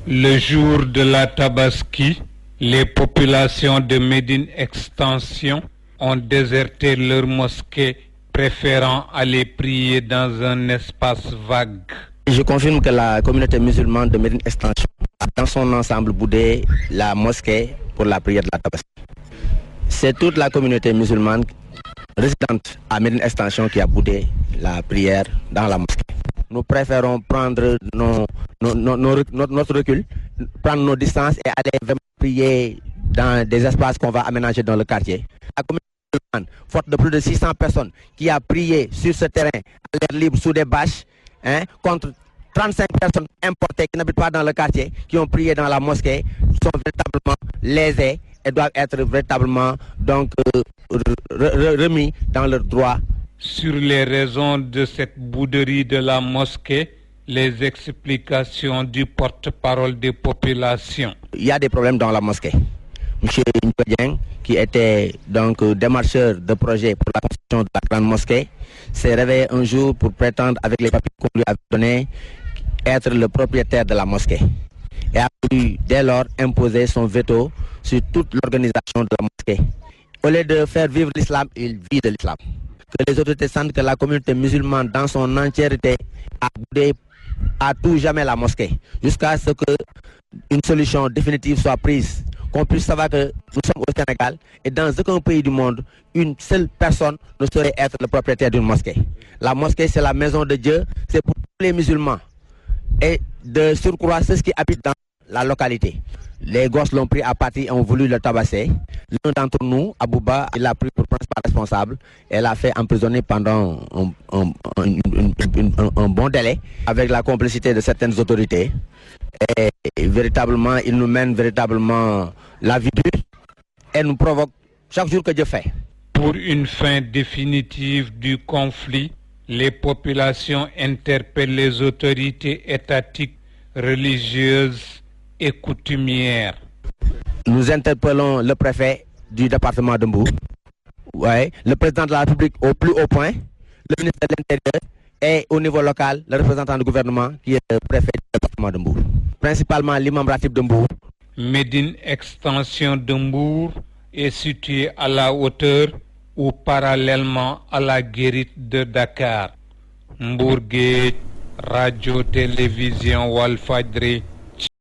Le jour de la Tabaski, les populations de Médine Extension ont déserté leur mosquée, préférant aller prier dans un espace vague. Je confirme que la communauté musulmane de Médine Extension a dans son ensemble boudé la mosquée pour la prière de la Tabaski. C'est toute la communauté musulmane résidente à Médine Extension qui a boudé la prière dans la mosquée. Nous préférons prendre notre recul, prendre nos distances et aller vraiment prier dans des espaces qu'on va aménager dans le quartier. La communauté musulmane, forte de plus de 600 personnes, qui a prié sur ce terrain à l'air libre sous des bâches, contre 35 personnes importées qui n'habitent pas dans le quartier, qui ont prié dans la mosquée, sont véritablement lésées et doivent être véritablement donc remis dans leurs droits. Sur les raisons de cette bouderie de la mosquée, les explications du porte-parole des populations. Il y a des problèmes dans la mosquée. M. Ndiaye, qui était donc démarcheur de projet pour la construction de la grande mosquée, s'est réveillé un jour pour prétendre, avec les papiers qu'on lui avait donnés, être le propriétaire de la mosquée. Et a pu dès lors imposer son veto sur toute l'organisation de la mosquée. Au lieu de faire vivre l'islam, il vit de l'islam. Que les autorités sentent que la communauté musulmane dans son entièreté a boudé à tout jamais la mosquée, jusqu'à ce qu'une solution définitive soit prise, qu'on puisse savoir que nous sommes au Sénégal et dans aucun pays du monde, une seule personne ne saurait être le propriétaire d'une mosquée. La mosquée, c'est la maison de Dieu, c'est pour tous les musulmans et de surcroît ceux qui habitent dans la localité. Les gosses l'ont pris à partie et ont voulu le tabasser. L'un d'entre nous, Abouba, il l'a pris pour principal responsable et l'a fait emprisonner pendant un bon délai avec la complicité de certaines autorités. Et véritablement, il nous mène véritablement la vie dure et nous provoque chaque jour que Dieu fait. Pour une fin définitive du conflit, les populations interpellent les autorités étatiques, religieuses et coutumières. Nous interpellons le préfet du département de Mbour, le président de la République au plus haut point, le ministre de l'Intérieur et au niveau local, le représentant du gouvernement qui est le préfet du département de Mbour. Principalement l'imam Ratib de Mbour. Médine Extension de Mbour est située à la hauteur ou parallèlement à la guérite de Dakar. Mbour Gueye, radio-télévision Walfadjri.